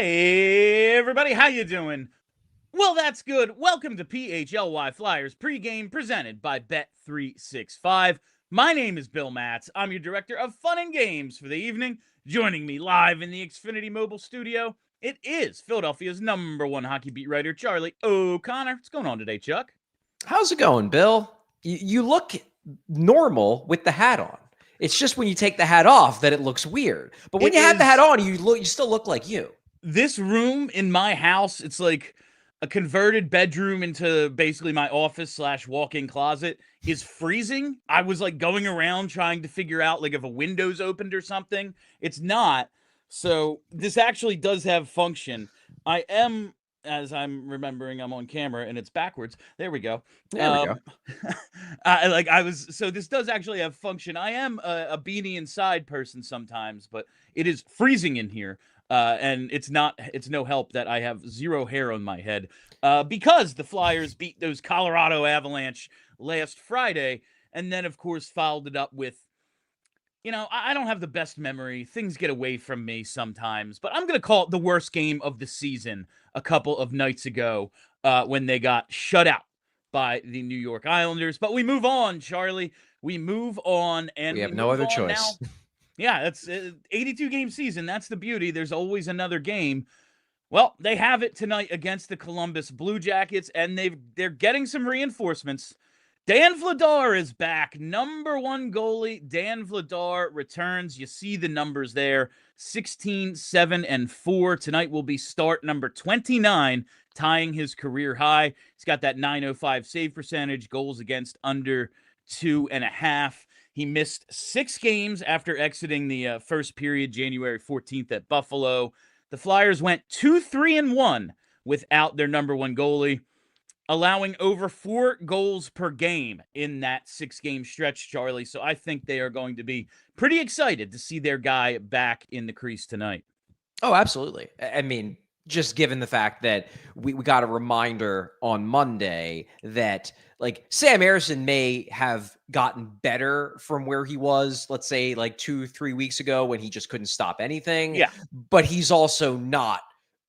Hey everybody, how you doing? Well, that's good. Welcome to PHLY Flyers pregame presented by Bet365. My name is Bill Matz. I'm your director of fun and games for the evening. Joining me live in the Xfinity mobile studio, it is Philadelphia's #1 hockey beat writer, Charlie O'Connor. What's going on today, Chuck? How's it going, Bill? You look normal with the hat on. It's just when you take the hat off that it looks weird. But when you have the hat on, you still look like you. This room in my house, it's like a converted bedroom into basically my office / walk-in closet, is freezing. I was like going around trying to figure out like if a window's opened or something. It's not. So this actually does have function. I am, as I'm remembering, I'm on camera and it's backwards. There we go. There we go. So this does actually have function. I am a beanie inside person sometimes, but it is freezing in here. And it's no help that I have zero hair on my head because the Flyers beat those Colorado Avalanche last Friday, and then, of course, followed it up with, I don't have the best memory. Things get away from me sometimes, but I'm going to call it the worst game of the season a couple of nights ago when they got shut out by the New York Islanders. But we move on, Charlie. We move on, and we have no other choice. Now. Yeah, that's 82-game season. That's the beauty. There's always another game. Well, they have it tonight against the Columbus Blue Jackets, and they're getting some reinforcements. Dan Vladar is back. #1 goalie, Dan Vladar returns. You see the numbers there. 16, 7, and 4. Tonight will be start number 29, tying his career high. He's got that .905 save percentage, goals against under 2.5. He missed 6 games after exiting the first period, January 14th at Buffalo. The Flyers went 2-3-1 without their #1 goalie, allowing over 4 goals per game in that 6-game stretch, Charlie. So I think they are going to be pretty excited to see their guy back in the crease tonight. Oh, absolutely. I mean, just given the fact that we got a reminder on Monday that like Sam Ersson may have gotten better from where he was, let's say like 2-3 weeks ago when he just couldn't stop anything. Yeah. But he's also not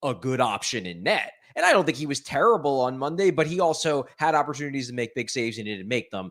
a good option in net. And I don't think he was terrible on Monday, but he also had opportunities to make big saves and he didn't make them.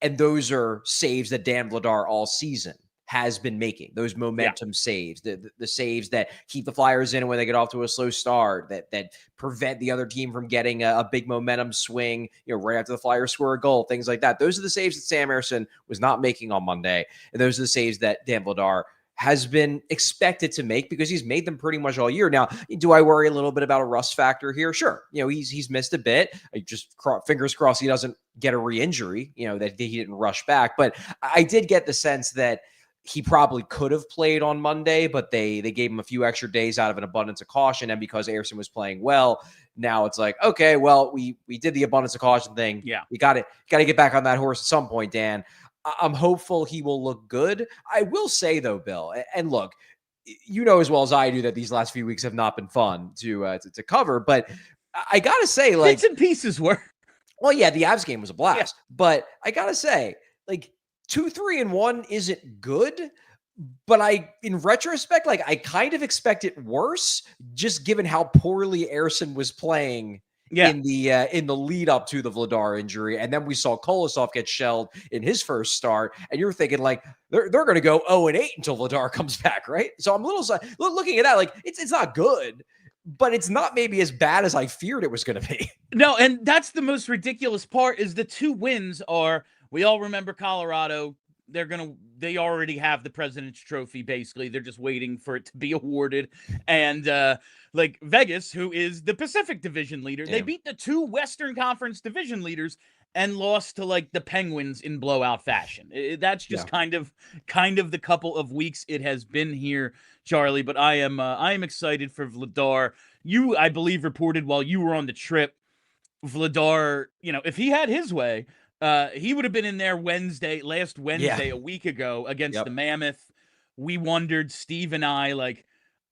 And those are saves that Dan Vladar all season has been making, those momentum saves, the saves that keep the Flyers in when they get off to a slow start, that prevent the other team from getting a big momentum swing, right after the Flyers score a goal, things like that. Those are the saves that Sam Ersson was not making on Monday. And those are the saves that Dan Vladar has been expected to make because he's made them pretty much all year. Now, do I worry a little bit about a rust factor here? Sure. He's missed a bit. I just fingers crossed he doesn't get a re-injury, that he didn't rush back. But I did get the sense that he probably could have played on Monday, but they gave him a few extra days out of an abundance of caution. And because Ersson was playing well, now it's like, okay, well, we did the abundance of caution thing. Yeah. You got to get back on that horse at some point, Dan. I'm hopeful he will look good. I will say, though, Bill, and look, as well as I do that these last few weeks have not been fun to cover, but I got to say, like, bits and pieces were. Well, yeah, the Avs game was a blast, but I got to say, like, 2-3-1 isn't good, but in retrospect, like, I kind of expect it worse, just given how poorly Ersson was playing in the lead up to the Vladar injury. And then we saw Kolosov get shelled in his first start. And you're thinking like, they're going to go 0-8 until Vladar comes back, right? So I'm looking at that, like, it's not good, but it's not maybe as bad as I feared it was going to be. No, and that's the most ridiculous part is the 2 wins are, we all remember Colorado. They already have the President's Trophy, basically. They're just waiting for it to be awarded. And like Vegas, who is the Pacific Division leader, they beat the 2 Western Conference Division leaders and lost to like the Penguins in blowout fashion. That's just kind of the couple of weeks it has been here, Charlie. But I am excited for Vladar. You, I believe, reported while you were on the trip, Vladar, if he had his way, he would have been in there last Wednesday, a week ago against the Mammoth. We wondered, Steve and I, like,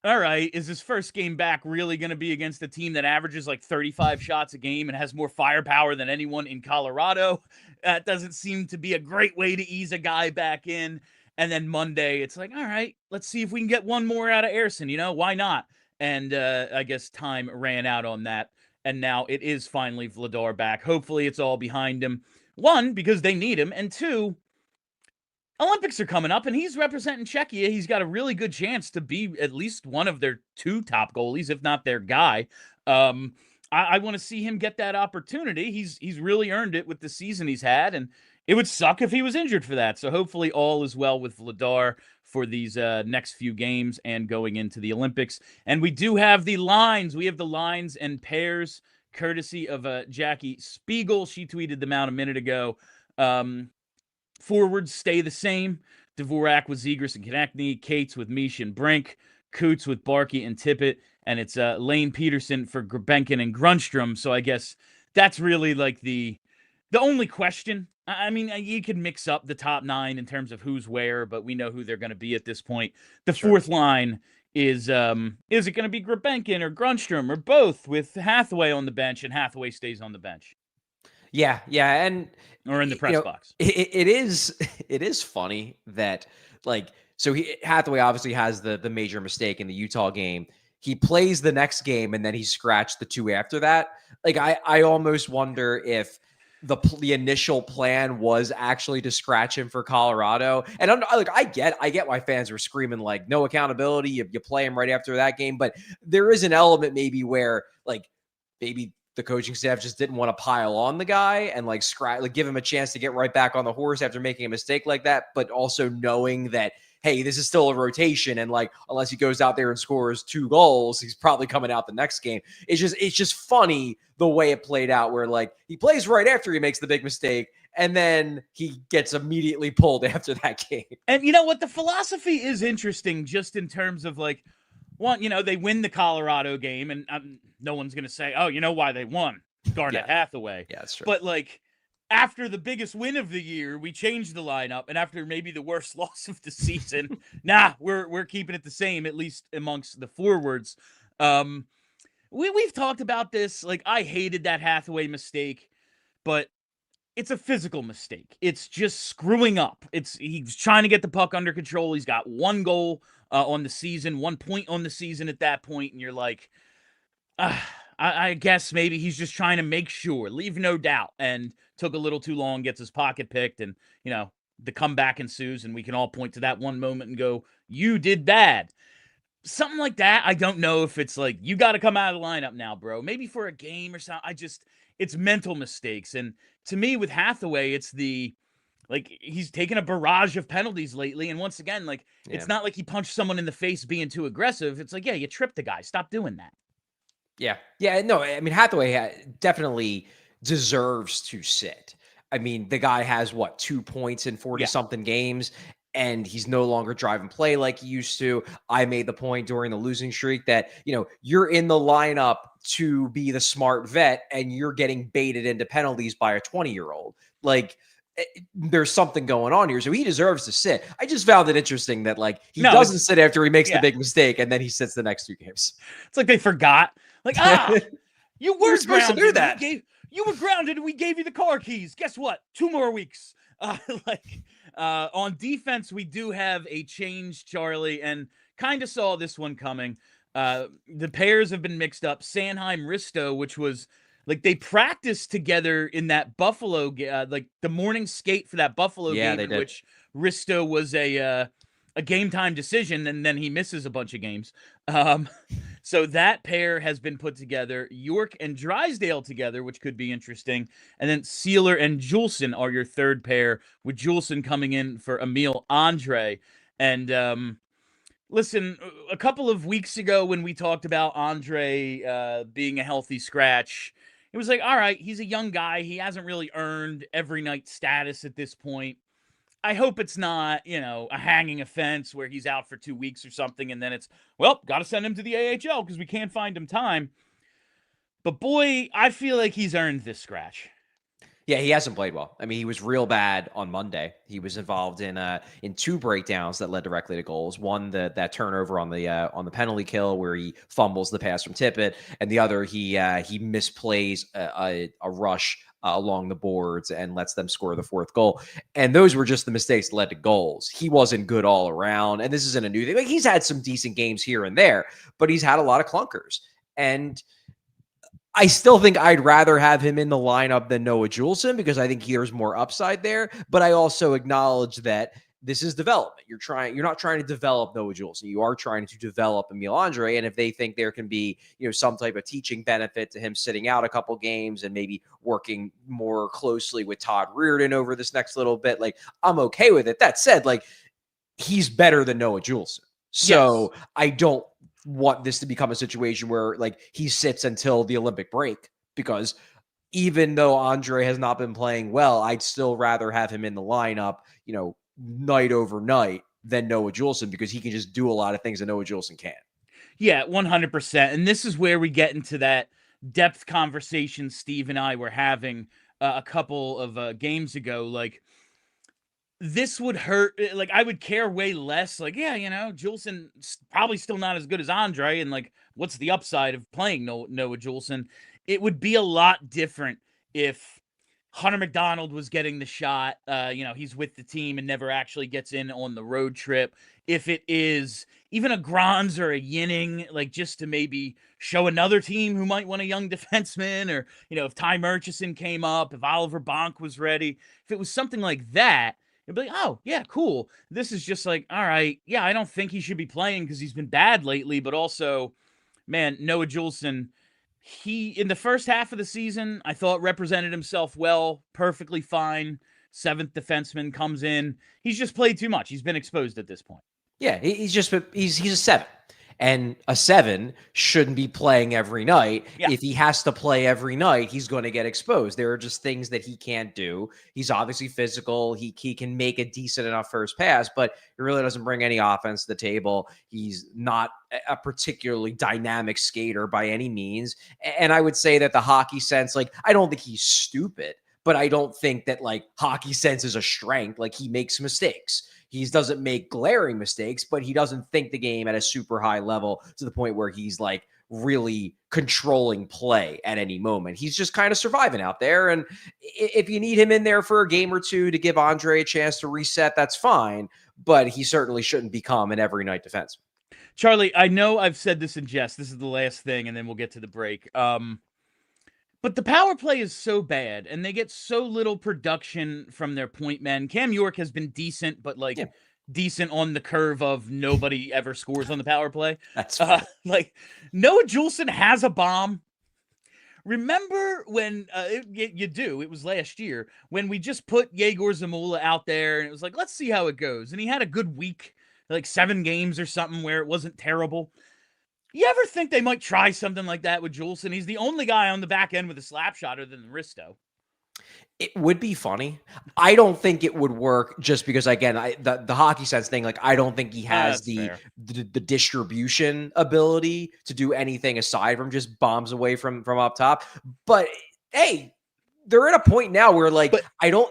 all right, is his first game back really going to be against a team that averages like 35 shots a game and has more firepower than anyone in Colorado? That doesn't seem to be a great way to ease a guy back in. And then Monday, it's like, all right, let's see if we can get one more out of Ersson. Why not? and I guess time ran out on that. And now it is finally Vladar back. Hopefully it's all behind him. One, because they need him, and two, Olympics are coming up, and he's representing Czechia. He's got a really good chance to be at least one of their 2 top goalies, if not their guy. I want to see him get that opportunity. He's really earned it with the season he's had, and it would suck if he was injured for that. So hopefully all is well with Vladar for these next few games and going into the Olympics. And we do have the lines. We have the lines and pairs courtesy of Jackie Spiegel. She tweeted them out a minute ago. Forwards stay the same. Dvorak with Zegras and Konechny, Cates with Mish and Brink, Coots with Barkey and Tippett, and it's Lane Peterson for Grebenkin and Grunstrom. So I guess that's really like the only question. I mean, you could mix up the top 9 in terms of who's where, but we know who they're going to be at this point. The fourth line is it going to be Grebenkin or Grunstrom or both, with Hathaway on the bench, and Hathaway stays on the bench? Yeah, and or in the press box. It is funny that, like, so Hathaway obviously has the major mistake in the Utah game. He plays the next game and then he scratched the 2 after that. Like, I almost wonder if the initial plan was actually to scratch him for Colorado. And I get why fans were screaming like no accountability. You play him right after that game, but there is an element maybe where like maybe the coaching staff just didn't want to pile on the guy and like give him a chance to get right back on the horse after making a mistake like that, but also knowing that, hey, this is still a rotation, and like unless he goes out there and scores 2 goals, he's probably coming out the next game. It's just funny the way it played out, where like he plays right after he makes the big mistake, and then he gets immediately pulled after that game. And you know what? The philosophy is interesting, just in terms of like, one, they win the Colorado game, and no one's going to say, oh, you know why they won? Garnet Hathaway. Yeah, that's true. But like, after the biggest win of the year, we changed the lineup, and after maybe the worst loss of the season, we're keeping it the same, at least amongst the forwards. We've talked about this. Like, I hated that Hathaway mistake, but it's a physical mistake. It's just screwing up. He's trying to get the puck under control. He's got 1 goal on the season, 1 point on the season at that point, and you're like, I guess maybe he's just trying to make sure, leave no doubt, and took a little too long, gets his pocket picked, and, the comeback ensues, and we can all point to that one moment and go, you did bad. Something like that, I don't know if it's like, you got to come out of the lineup now, bro. Maybe for a game or something. It's mental mistakes. And to me, with Hathaway, it's he's taken a barrage of penalties lately. And once again, it's not like he punched someone in the face being too aggressive. It's like, yeah, you tripped the guy. Stop doing that. Yeah. No, I mean, Hathaway definitely deserves to sit. I mean, the guy has 2 points in 40 something games, and he's no longer driving play like he used to. I made the point during the losing streak that, you're in the lineup to be the smart vet, and you're getting baited into penalties by a 20-year-old. Like, there's something going on here. So he deserves to sit. I just found it interesting that he doesn't sit after he makes the big mistake, and then he sits the next 2 games. It's like they forgot. You were supposed to do that. You were grounded and we gave you the car keys. Guess what? 2 more weeks. On defense, we do have a change, Charlie, and kind of saw this one coming. The pairs have been mixed up. Sanheim-Risto, which was they practiced together in that Buffalo, the morning skate for that Buffalo game, in which Risto was a game time decision, and then he misses a bunch of games. So that pair has been put together. York and Drysdale together, which could be interesting. And then Sealer and Juleson are your third pair, with Juleson coming in for Emil Andrae. And listen, a couple of weeks ago when we talked about Andrae being a healthy scratch, it was like, all right, he's a young guy. He hasn't really earned every night status at this point. I hope it's not, a hanging offense where he's out for 2 weeks or something, and then it's, well, got to send him to the AHL because we can't find him time. But boy, I feel like he's earned this scratch. Yeah, he hasn't played well. I mean, he was real bad on Monday. He was involved in 2 breakdowns that led directly to goals. One, that turnover on the penalty kill where he fumbles the pass from Tippett, and the other he misplays a rush along the boards and lets them score the fourth goal. And those were just the mistakes that led to goals. He wasn't good all around. And this isn't a new thing. Like, he's had some decent games here and there, but he's had a lot of clunkers. And I still think I'd rather have him in the lineup than Noah Juleson because I think there's more upside there. But I also acknowledge that this is development. You're not trying to develop Noah Juleson. You are trying to develop Emil Andrae. And if they think there can be, some type of teaching benefit to him sitting out a couple games and maybe working more closely with Todd Reardon over this next little bit, like, I'm okay with it. That said, like, he's better than Noah Juleson. So yes. I don't want this to become a situation where, like, he sits until the Olympic break, because even though Andrae has not been playing well, I'd still rather have him in the lineup, night over night than Noah Juleson, because he can just do a lot of things that Noah Juleson can't. Yeah, 100%. And this is where we get into that depth conversation Steve and I were having a couple of games ago. Like, this would hurt. Like, I would care way less. Like, yeah, Juleson's probably still not as good as Andrae. And, like, what's the upside of playing Noah Juleson? It would be a lot different if Hunter McDonald was getting the shot. He's with the team and never actually gets in on the road trip. If it is even a Granz or a Yinning, like, just to maybe show another team who might want a young defenseman, or, if Ty Murchison came up, if Oliver Bonk was ready, if it was something like that, it'd be like, oh, yeah, cool. This is just like, all right, yeah, I don't think he should be playing because he's been bad lately, but also, man, Noah Juleson, he, in the first half of the season, I thought represented himself well, perfectly fine. Seventh defenseman comes in. He's just played too much. He's been exposed at this point. Yeah, he's a 7. And a 7 shouldn't be playing every night. Yeah. If he has to play every night, he's going to get exposed. There are just things that he can't do. He's obviously physical. He can make a decent enough first pass, but he really doesn't bring any offense to the table. He's not a particularly dynamic skater by any means. And I would say that the hockey sense, like, I don't think he's stupid, but I don't think that, like, hockey sense is a strength. Like, he makes mistakes. He doesn't make glaring mistakes, but he doesn't think the game at a super high level to the point where he's, like, really controlling play at any moment. He's just kind of surviving out there. And if you need him in there for a game or two to give Andrae a chance to reset, that's fine. But he certainly shouldn't become an every night defenseman. Charlie, I know I've said this in jest. This is the last thing, and then we'll get to the break. But the power play is so bad, and they get so little production from their point men. Cam York has been decent, but, like, decent on the curve of nobody ever scores on the power play. That's like, Noah Juleson has a bomb. Remember when you do? It was last year when we just put Yegor Zamula out there, and it was like, let's see how it goes. And he had a good week, like 7 games or something, where it wasn't terrible. You ever think they might try something like that with Juleson? He's the only guy on the back end with a slap shot other than Risto. It would be funny. I don't think it would work, just because, again, the hockey sense thing, like, I don't think he has the distribution ability to do anything aside from just bombs away from up top. But hey, they're at a point now where, like,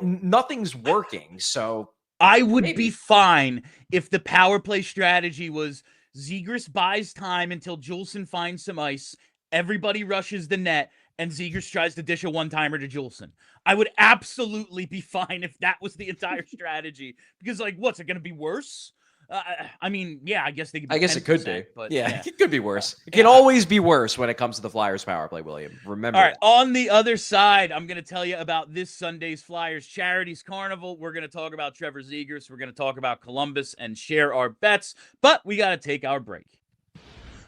nothing's working. So I would be fine if the power play strategy was Zegras buys time until Juleson finds some ice, everybody rushes the net, and Zegras tries to dish a one-timer to Juleson. I would absolutely be fine if that was the entire strategy. Because, like, what's it going to be worse? I mean, yeah, I guess they could be. I guess it could be. But yeah, it could be worse. It can always be worse when it comes to the Flyers power play, William. Remember. All right, on the other side, I'm going to tell you about this Sunday's Flyers Charities Carnival. We're going to talk about Trevor Zegras. We're going to talk about Columbus and share our bets. But we got to take our break.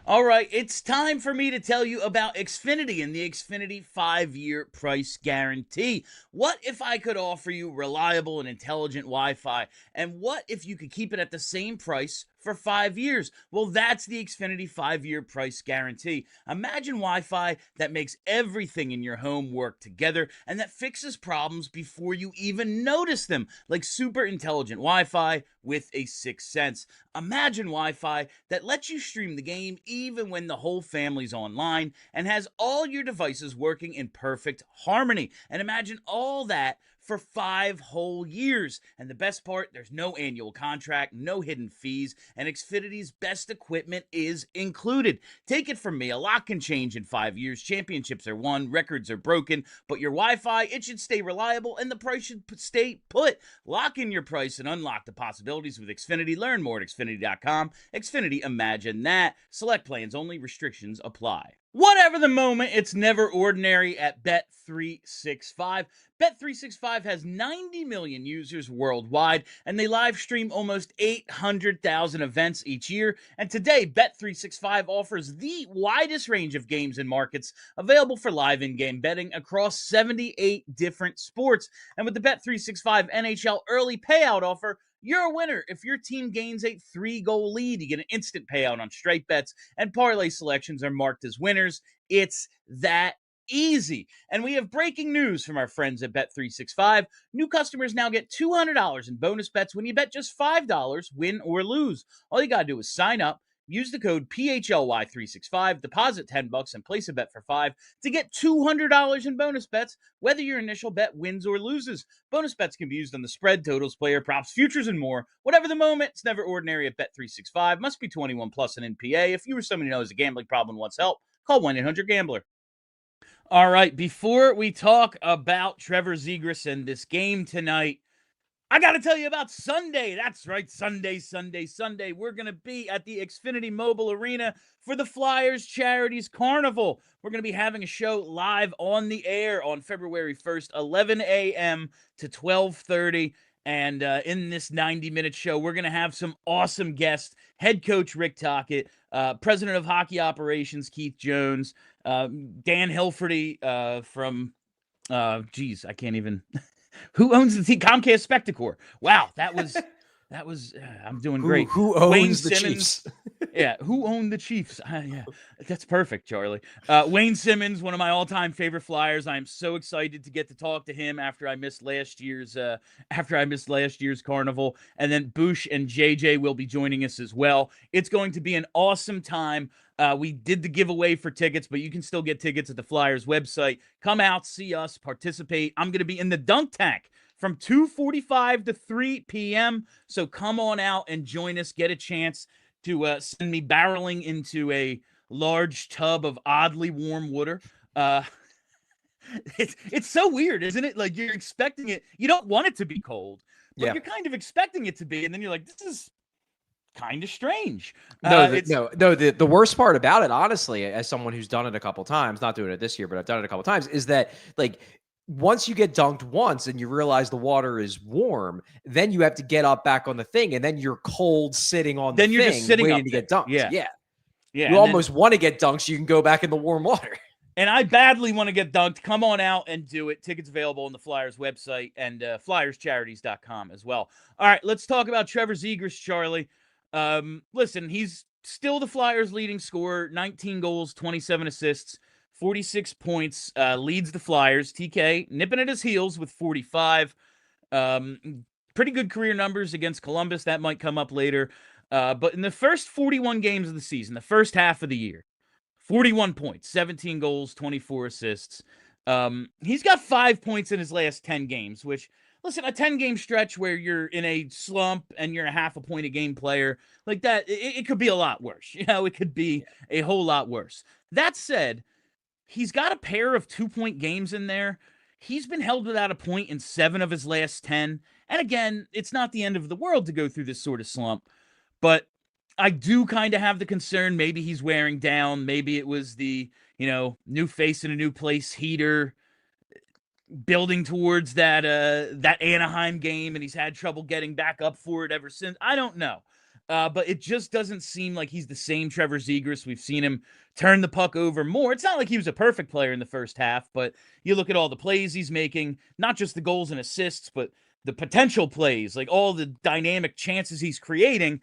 All right, it's time for me to tell you about Xfinity and the Xfinity 5-year price guarantee. What if I could offer you reliable and intelligent Wi-Fi? And what if you could keep it at the same price for 5 years? Well, that's the Xfinity 5-year price guarantee. Imagine Wi-Fi that makes everything in your home work together and that fixes problems before you even notice them, like super intelligent Wi-Fi with a 6th sense. Imagine Wi-Fi that lets you stream the game even when the whole family's online and has all your devices working in perfect harmony. And imagine all that for 5 whole years. And the best part, there's no annual contract, no hidden fees, and Xfinity's best equipment is included. Take it from me, a lot can change in 5 years. Championships are won, records are broken, but your Wi-Fi, it should stay reliable and the price should stay put. Lock in your price and unlock the possibilities with Xfinity. Learn more at Xfinity.com. Xfinity, imagine that. Select plans only, restrictions apply. Whatever the moment, it's never ordinary at Bet365. Bet365 has 90 million users worldwide, and they live stream almost 800,000 events each year. And today, Bet365 offers the widest range of games and markets available for live in-game betting across 78 different sports. And with the Bet365 NHL early payout offer, you're a winner. If your team gains a 3-goal lead, you get an instant payout on straight bets, and parlay selections are marked as winners. It's that easy. And we have breaking news from our friends at Bet365. New customers now get $200 in bonus bets when you bet just $5, win or lose. All you got to do is sign up, use the code PHLY365, deposit $10, and place a bet for $5 to get $200 in bonus bets, whether your initial bet wins or loses. Bonus bets can be used on the spread, totals, player props, futures, and more. Whatever the moment, it's never ordinary at Bet365. Must be 21 plus an NPA. If you or someone you know has a gambling problem and wants help, call 1-800-GAMBLER. All right, before we talk about Trevor Zegras and this game tonight, I got to tell you about Sunday. That's right, Sunday. We're going to be at the Xfinity Mobile Arena for the Flyers Charities Carnival. We're going to be having a show live on the air on February 1st, 11 a.m. to 12:30. And in this 90-minute show, we're going to have some awesome guests. Head coach Rick Tocchet, president of hockey operations Keith Jones, Dan Hilferty from, I can't even... Who owns the team? Comcast Spectacor. Wow, that was. I'm doing great. Who owns Wayne the Simmons. Chiefs? Yeah, who owned the Chiefs? Yeah, that's perfect, Charlie. Wayne Simmons, one of my all-time favorite Flyers. I am so excited to get to talk to him after I missed last year's Carnival. And then Boosh and JJ will be joining us as well. It's going to be an awesome time. We did the giveaway for tickets, but you can still get tickets at the Flyers website. Come out, see us, participate. I'm going to be in the dunk tank from 2:45 to 3 p.m. So come on out and join us. Get a chance to send me barreling into a large tub of oddly warm water. It's so weird, isn't it? Like, you're expecting it. You don't want it to be cold, but you're kind of expecting it to be. And then you're like, this is kind of strange. The worst part about it, honestly, as someone who's done it a couple times, not doing it this year, but I've done it a couple times, is that, like, once you get dunked once and you realize the water is warm, then you have to get up back on the thing, and then you're cold sitting on the thing, just sitting waiting to get dunked. Yeah. You almost want to get dunked so you can go back in the warm water. And I badly want to get dunked. Come on out and do it. Tickets available on the Flyers website and FlyersCharities.com as well. All right, let's talk about Trevor Zegras, Charlie. Listen, he's still the Flyers' leading scorer, 19 goals, 27 assists, 46 points, leads the Flyers. TK nipping at his heels with 45. Pretty good career numbers against Columbus. That might come up later. But in the first 41 games of the season, the first half of the year, 41 points, 17 goals, 24 assists. He's got 5 points in his last 10 games, which, listen, a 10-game stretch where you're in a slump and you're a half a point a game player, like that, it could be a lot worse. You know, it could be a whole lot worse. That said, he's got a pair of 2-point games in there. He's been held without a point in 7 of his last 10. And again, it's not the end of the world to go through this sort of slump, but I do kind of have the concern maybe he's wearing down. Maybe it was the, new face in a new place heater building towards that Anaheim game, and he's had trouble getting back up for it ever since. I don't know. But it just doesn't seem like he's the same Trevor Zegras. We've seen him turn the puck over more. It's not like he was a perfect player in the first half, but you look at all the plays he's making, not just the goals and assists, but the potential plays, like all the dynamic chances he's creating,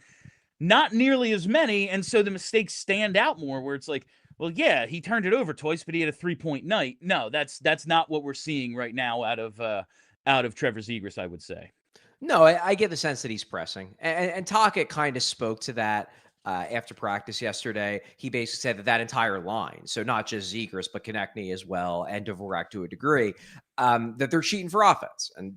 not nearly as many. And so the mistakes stand out more, where it's like, well, yeah, he turned it over twice, but he had a 3-point night. No, that's not what we're seeing right now out of Trevor Zegras, I would say. No, I get the sense that he's pressing, and Tocchet kind of spoke to that after practice yesterday. He basically said that entire line, so not just Zegras, but Konechny as well, and Dvorak to a degree, that they're cheating for offense. And,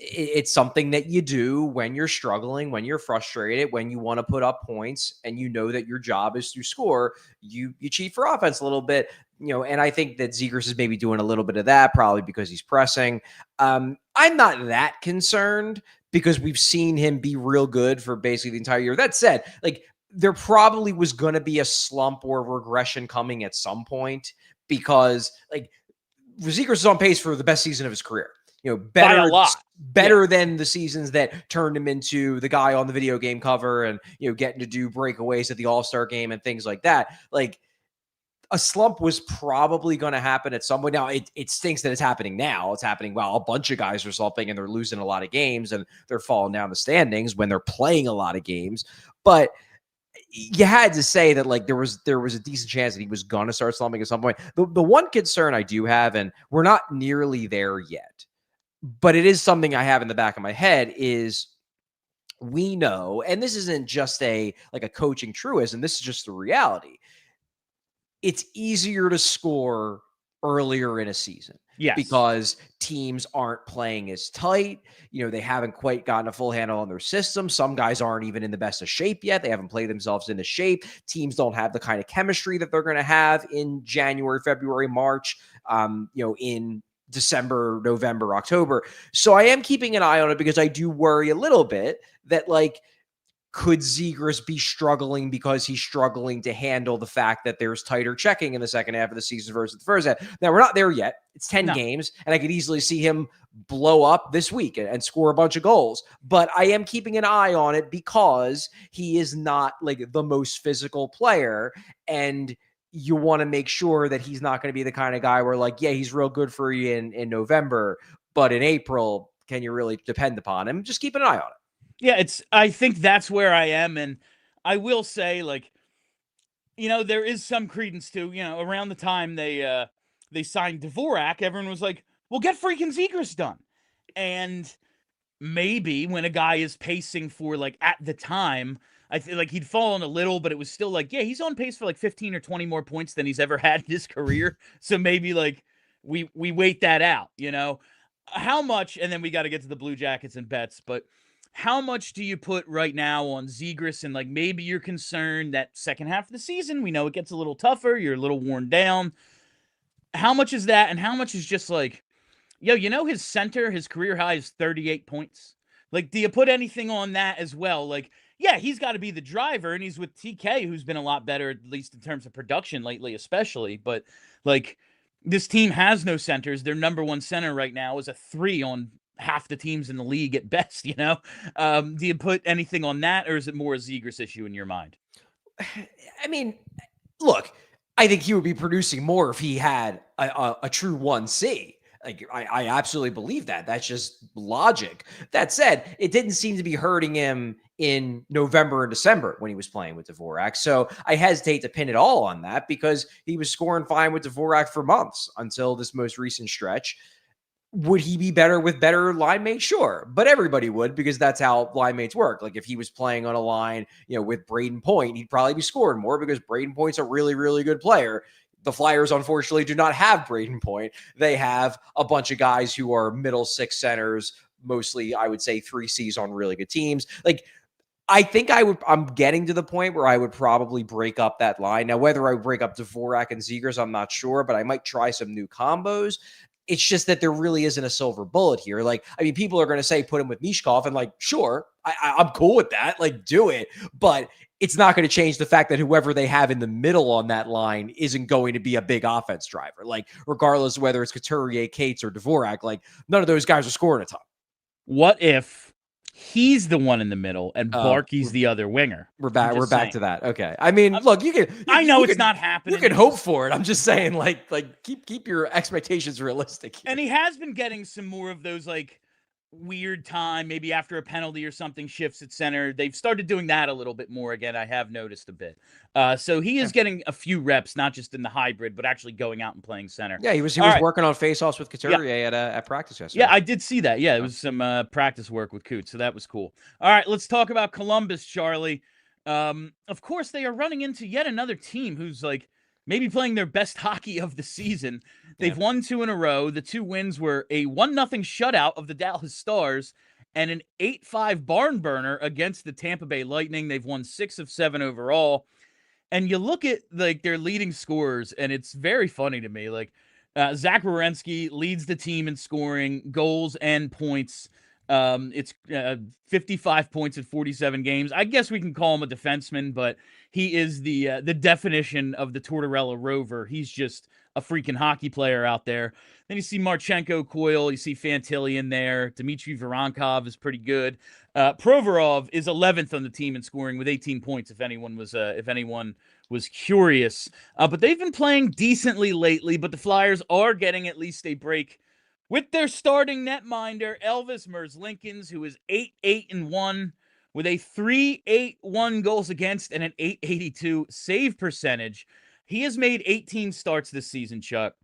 it's something that you do when you're struggling, when you're frustrated, when you want to put up points and you know that your job is to score, you cheat for offense a little bit. And I think that Zegras is maybe doing a little bit of that, probably because he's pressing. I'm not that concerned because we've seen him be real good for basically the entire year. That said, there probably was going to be a slump or regression coming at some point because Zegras is on pace for the best season of his career. By a lot. Better than the seasons that turned him into the guy on the video game cover and, getting to do breakaways at the All-Star game and things like that. A slump was probably going to happen at some point. Now, it stinks that it's happening now. It's happening while a bunch of guys are slumping and they're losing a lot of games and they're falling down the standings when they're playing a lot of games. But you had to say that there was a decent chance that he was going to start slumping at some point. The one concern I do have, and we're not nearly there yet, but it is something I have in the back of my head, is we know, and this isn't just a coaching truism, this is just the reality. It's easier to score earlier in a season. Yes. Because teams aren't playing as tight. They haven't quite gotten a full handle on their system. Some guys aren't even in the best of shape yet. They haven't played themselves into shape. Teams don't have the kind of chemistry that they're going to have in January, February, March, in December, November, October. So I am keeping an eye on it because I do worry a little bit that could Zegras be struggling because he's struggling to handle the fact that there's tighter checking in the second half of the season versus the first half? Now, we're not there yet. It's 10 games, and I could easily see him blow up this week and score a bunch of goals. But I am keeping an eye on it because he is not the most physical player, and you want to make sure that he's not going to be the kind of guy where he's real good for you in November, but in April, can you really depend upon him? Just keep an eye on it. Yeah, I think that's where I am. And I will say, there is some credence to, around the time they signed Dvorak, everyone was like, well, get freaking Zegras done. And maybe when a guy is pacing for, at the time, I feel he'd fallen a little, but it was still he's on pace for 15 or 20 more points than he's ever had in his career. So maybe we wait that out, how much, and then we got to get to the Blue Jackets and bets, but how much do you put right now on Zegras? And maybe you're concerned that second half of the season, we know it gets a little tougher. You're a little worn down. How much is that? And how much is just his center, his career high is 38 points. Do you put anything on that as well? Yeah, he's got to be the driver, and he's with TK, who's been a lot better, at least in terms of production lately, especially. But this team has no centers. Their number one center right now is a 3 on half the teams in the league at best, Do you put anything on that, or is it more a Zegras issue in your mind? I mean, look, I think he would be producing more if he had a true 1C. I absolutely believe that. That's just logic. That said, it didn't seem to be hurting him in November and December when he was playing with Dvorak. So I hesitate to pin it all on that because he was scoring fine with Dvorak for months until this most recent stretch. Would he be better with better line mates? Sure. But everybody would, because that's how line mates work. If he was playing on a line, with Braden Point, he'd probably be scoring more because Braden Point's a really, really good player. The Flyers, unfortunately, do not have Braden Point. They have a bunch of guys who are middle six centers, mostly, I would say, 3Cs on really good teams. I think I'm getting to the point where I would probably break up that line. Now, whether I break up Dvorak and Zegras, I'm not sure, but I might try some new combos. It's just that there really isn't a silver bullet here. People are going to say put him with Michkov, and sure, I'm cool with that. Do it. But it's not going to change the fact that whoever they have in the middle on that line isn't going to be a big offense driver. Regardless of whether it's Couturier, Cates, or Dvorak, none of those guys are scoring a ton. What if he's the one in the middle and Barkey's the other winger? We're back to that. Okay. I mean, look, I know it's not happening. You can hope for it. I'm just saying, keep your expectations realistic here. And he has been getting some more of those weird time, maybe after a penalty or something, shifts at center. They've started doing that a little bit more again. I have noticed a bit. So he is getting a few reps, not just in the hybrid, but actually going out and playing center. Yeah, he was working on faceoffs with Couturier at practice yesterday. Yeah, I did see that. Yeah, it was some practice work with Coots, so that was cool. All right, let's talk about Columbus, Charlie. Of course, they are running into yet another team who's like maybe playing their best hockey of the season. They've won 2 in a row. The 2 wins were a 1-0 shutout of the Dallas Stars and an 8-5 barn burner against the Tampa Bay Lightning. They've won 6 of 7 overall. And you look at like their leading scorers, and it's very funny to me. Like Zach Werenski leads the team in scoring, goals, and points. It's 55 points in 47 games. I guess we can call him a defenseman, but he is the definition of the Tortorella Rover. He's just a freaking hockey player out there. Then you see Marchenko, Coyle, you see Fantilli in there. Dmitry Voronkov is pretty good. Provorov is 11th on the team in scoring with 18 points. If anyone was curious, but they've been playing decently lately. But the Flyers are getting at least a break with their starting netminder, Elvis Merzlikins, who is 8-8-1 with a 3.81 goals against and an 8.82 save percentage. He has made 18 starts this season, Chuck.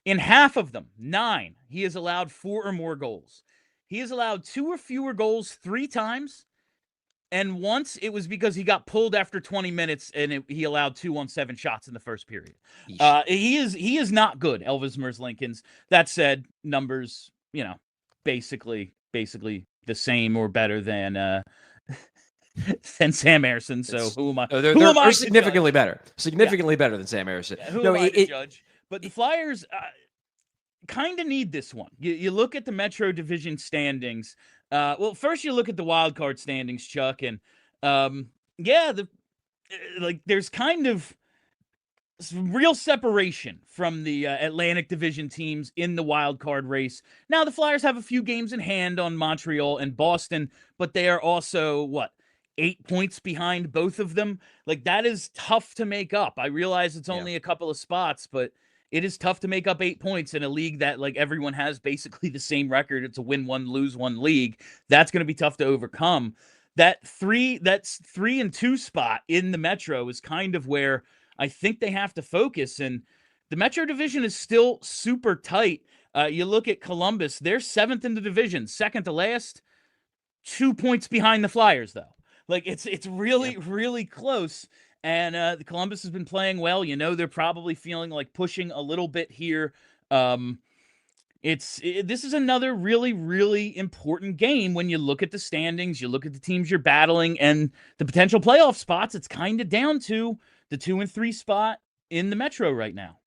In half of them, 9, he has allowed 4 or more goals. He has allowed 2 or fewer goals 3 times, and once it was because he got pulled after 20 minutes and he allowed 2 on 7 shots in the first period. He is not good, Elvis Merzlikins. That said, numbers, basically the same or better than Sam Ersson. So who am I? They're significantly better. Significantly better than Sam Ersson. Who am I to judge? But the Flyers kind of need this one. You look at the Metro Division standings. Well, first you look at the wild card standings, Chuck, and there's kind of some real separation from the Atlantic Division teams in the wild card race. Now the Flyers have a few games in hand on Montreal and Boston, but they are also 8 points behind both of them. Like, that is tough to make up. I realize it's only a couple of spots, but it is tough to make up 8 points in a league that, like, everyone has basically the same record. It's a win one, lose one league. That's going to be tough to overcome. That's 3 and 2 spot in the Metro is kind of where I think they have to focus. And the Metro Division is still super tight. You look at Columbus, they're 7th in the division, second to last, 2 points behind the Flyers, though. Like, it's really, really close. And the Columbus has been playing well. They're probably feeling like pushing a little bit here. This is another really, really important game when you look at the standings, you look at the teams you're battling, and the potential playoff spots. It's kind of down to the 2 and 3 spot in the Metro right now.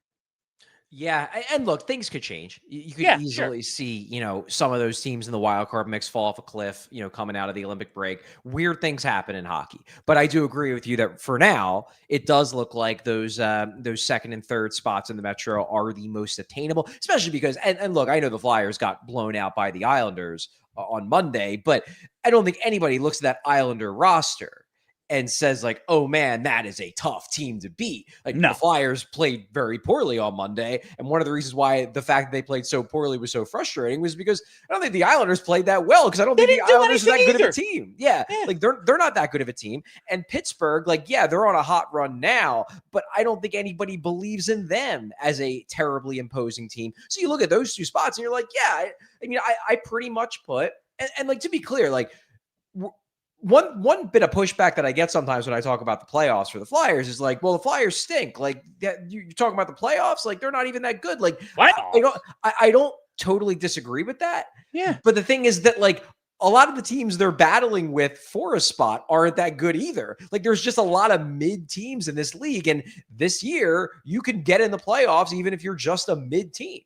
Yeah, and look, things could change. You could easily see, some of those teams in the wild card mix fall off a cliff, coming out of the Olympic break. Weird things happen in hockey. But I do agree with you that for now, it does look like those second and third spots in the Metro are the most attainable, especially because, and look, I know the Flyers got blown out by the Islanders on Monday, but I don't think anybody looks at that Islander roster and says like, oh man, that is a tough team to beat. Like, the Flyers played very poorly on Monday. And one of the reasons why the fact that they played so poorly was so frustrating was because I don't think the Islanders played that well, because I don't think the Islanders are that good of a team. Yeah. Like they're not that good of a team. And Pittsburgh, they're on a hot run now, but I don't think anybody believes in them as a terribly imposing team. So you look at those 2 spots and you're like, I pretty much put, and like, to be clear, like, one bit of pushback that I get sometimes when I talk about the playoffs for the Flyers is like, well, the Flyers stink. Like, you're talking about the playoffs, like they're not even that good. Like, I don't totally disagree with that. Yeah. But the thing is that, like, a lot of the teams they're battling with for a spot aren't that good either. Like, there's just a lot of mid teams in this league. And this year you can get in the playoffs even if you're just a mid team.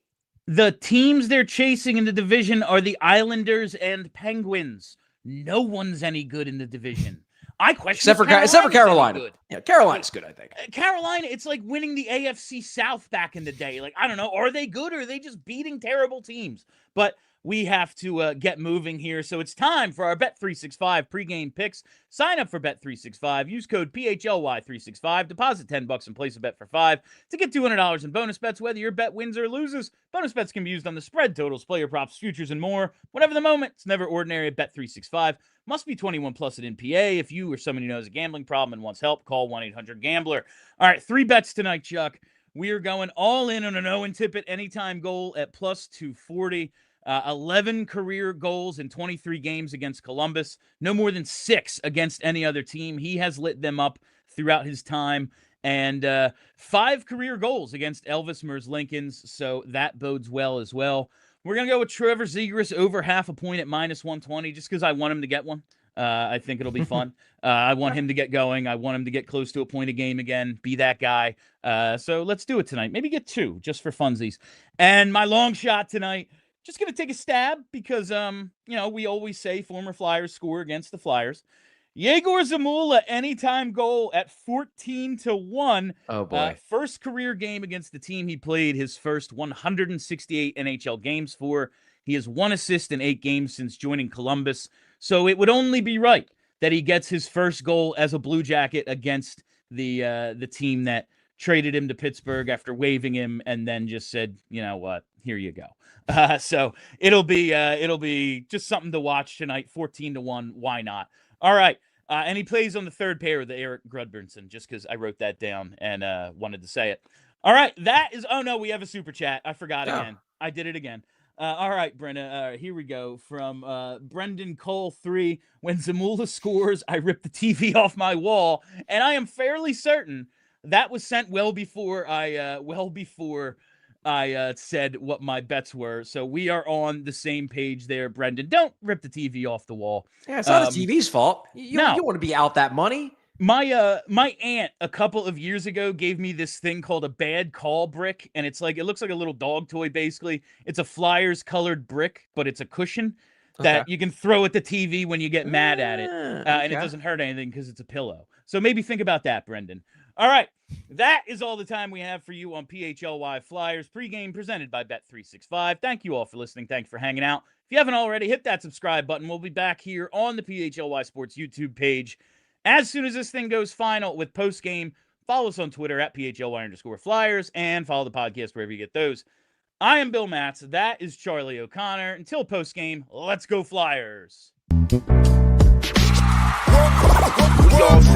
The teams they're chasing in the division are the Islanders and Penguins. No one's any good in the division. I question except for Carolina. Yeah, Carolina's good, I think. Carolina, it's like winning the AFC South back in the day. Like, I don't know, are they good or are they just beating terrible teams? But we have to get moving here. So it's time for our Bet365 pregame picks. Sign up for Bet365. Use code PHLY365. Deposit $10 and place a bet for $5 to get $200 in bonus bets, whether your bet wins or loses. Bonus bets can be used on the spread, totals, player props, futures, and more. Whatever the moment, it's never ordinary at Bet365. Must be 21 plus at NPA. If you or someone you know has a gambling problem and wants help, call 1-800-GAMBLER. All right, 3 bets tonight, Chuck. We are going all in on an Owen Tippett anytime goal at plus 240. 11 career goals in 23 games against Columbus. No more than 6 against any other team. He has lit them up throughout his time. And 5 career goals against Elvis Merzlikins, so that bodes well as well. We're going to go with Trevor Zegras over half a point at -120 just because I want him to get one. I think it'll be fun. I want him to get going. I want him to get close to a point a game again, be that guy. So let's do it tonight. Maybe get 2 just for funsies. And my long shot tonight, just going to take a stab because, we always say former Flyers score against the Flyers. Yegor Zamula, anytime goal at 14-1. Oh, boy. First career game against the team he played his first 168 NHL games for. He has 1 assist in 8 games since joining Columbus. So it would only be right that he gets his first goal as a Blue Jacket against the team that traded him to Pittsburgh after waiving him and then just said, you know what, here you go. So it'll be just something to watch tonight. 14-1. Why not? All right. And he plays on the third pair with Eric Grudbernson, just because I wrote that down and wanted to say it. All right. That is, oh no, we have a super chat. I forgot again. I did it again. All right, Brenna, here we go. From Brendan Cole 3. When Zamula scores, I rip the TV off my wall. And I am fairly certain that was sent well before I said what my bets were. So we are on the same page there, Brendan. Don't rip the TV off the wall. Yeah, it's not the TV's fault. You want to be out that money. My aunt a couple of years ago gave me this thing called a bad call brick, and it looks like a little dog toy. Basically, it's a Flyers colored brick, but it's a cushion that you can throw at the TV when you get mad at it, and it doesn't hurt anything because it's a pillow. So maybe think about that, Brendan. All right, that is all the time we have for you on PHLY Flyers pregame presented by Bet365. Thank you all for listening. Thanks for hanging out. If you haven't already, hit that subscribe button. We'll be back here on the PHLY Sports YouTube page as soon as this thing goes final with postgame. Follow us on Twitter at PHLY_Flyers and follow the podcast wherever you get those. I am Bill Matz. That is Charlie O'Connor. Until postgame, let's go Flyers.